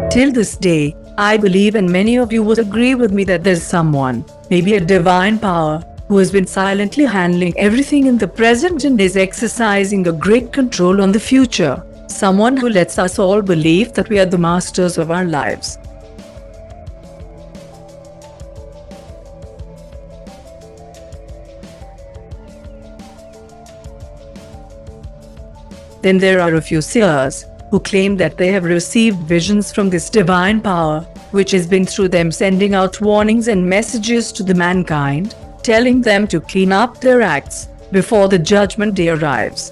Till this day, I believe, and many of you would agree with me, that there's someone, maybe a divine power, who has been silently handling everything in the present and is exercising a great control on the future. Someone who lets us all believe that we are the masters of our lives. Then there are a few seers who claim that they have received visions from this divine power, which has been through them sending out warnings and messages to the mankind, telling them to clean up their acts before the judgment day arrives.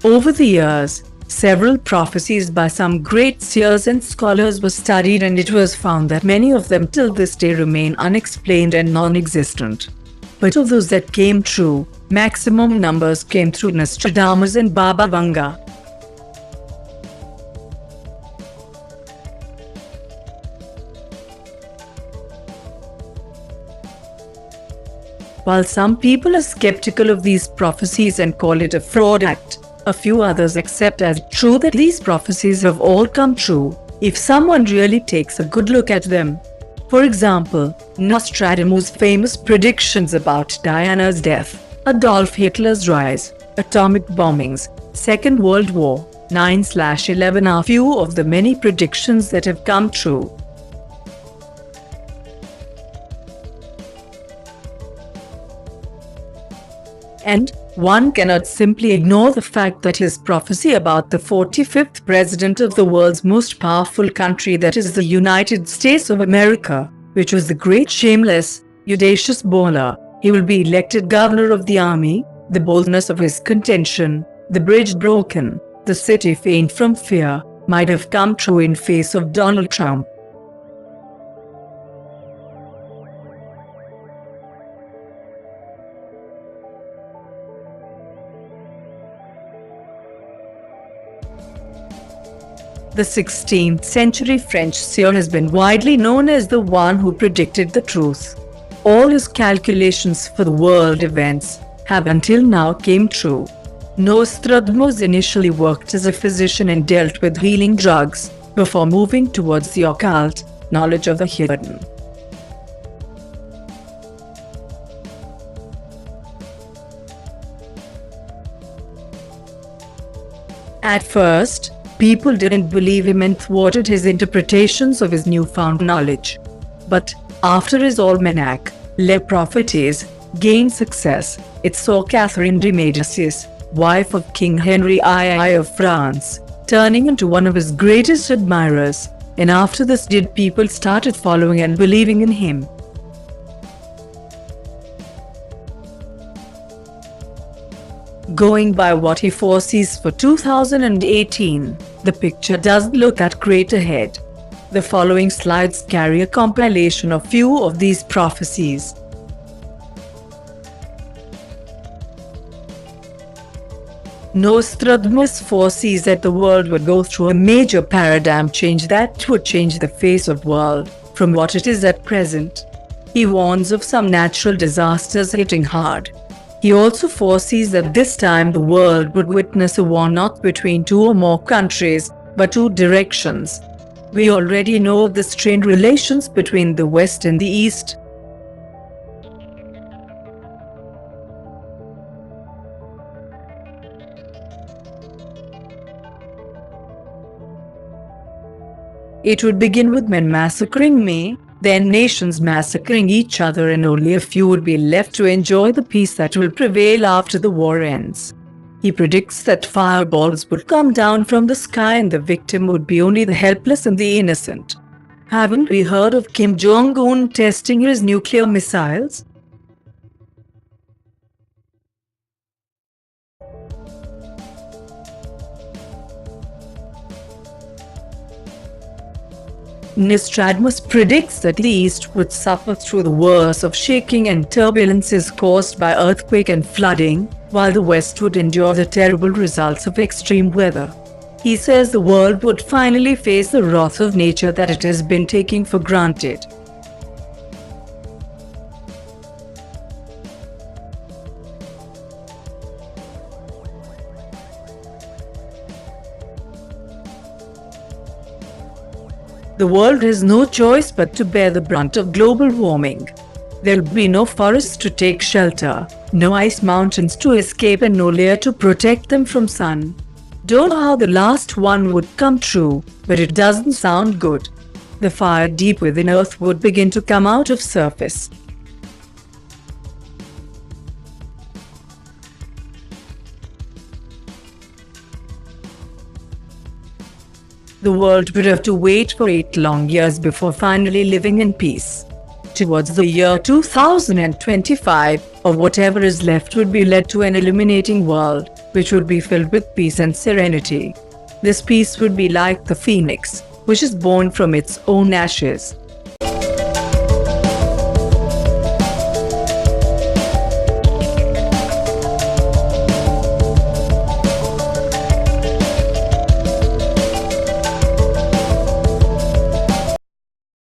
Over the years, several prophecies by some great seers and scholars were studied, and it was found that many of them till this day remain unexplained and non-existent. But of those that came true, maximum numbers came through Nostradamus and Baba Vanga. While some people are skeptical of these prophecies and call it a fraud act, a few others accept as true that these prophecies have all come true if someone really takes a good look at them. For example, Nostradamus' famous predictions about Diana's death, Adolf Hitler's rise, atomic bombings, Second World War, 9/11 are few of the many predictions that have come true. And one cannot simply ignore the fact that his prophecy about the 45th president of the world's most powerful country, that is the United States of America, which was the great shameless, audacious Bola, he will be elected governor of the army, the boldness of his contention, the bridge broken, the city faint from fear, might have come true in face of Donald Trump. The 16th century French seer has been widely known as the one who predicted the truth. All his calculations for the world events have until now came true. Nostradamus initially worked as a physician and dealt with healing drugs before moving towards the occult, knowledge of the hidden. At first, people didn't believe him and thwarted his interpretations of his newfound knowledge. But after his almanac, Les Prophéties, gained success, it saw Catherine de Médicis, wife of King Henry II of France, turning into one of his greatest admirers, and after this did people started following and believing in him. Going by what he foresees for 2018, the picture doesn't look that great ahead. The following slides carry a compilation of few of these prophecies. Nostradamus foresees that the world would go through a major paradigm change that would change the face of the world from what it is at present. He warns of some natural disasters hitting hard. He also foresees that this time the world would witness a war not between two or more countries, but two directions. We already know of the strained relations between the West and the East. It would begin with men massacring me, then nations massacring each other, and only a few would be left to enjoy the peace that will prevail after the war ends. He predicts that fireballs would come down from the sky and the victim would be only the helpless and the innocent. Haven't we heard of Kim Jong-un testing his nuclear missiles? Nostradamus predicts that the East would suffer through the worst of shaking and turbulences caused by earthquake and flooding, while the West would endure the terrible results of extreme weather. He says the world would finally face the wrath of nature that it has been taking for granted. The world has no choice but to bear the brunt of global warming. There'll be no forests to take shelter, no ice mountains to escape, and no layer to protect them from sun. Don't know how the last one would come true, but it doesn't sound good. The fire deep within Earth would begin to come out of surface. The world would have to wait for 8 long years before finally living in peace. Towards the year 2025, or whatever is left would be led to an illuminating world, which would be filled with peace and serenity. This peace would be like the phoenix, which is born from its own ashes.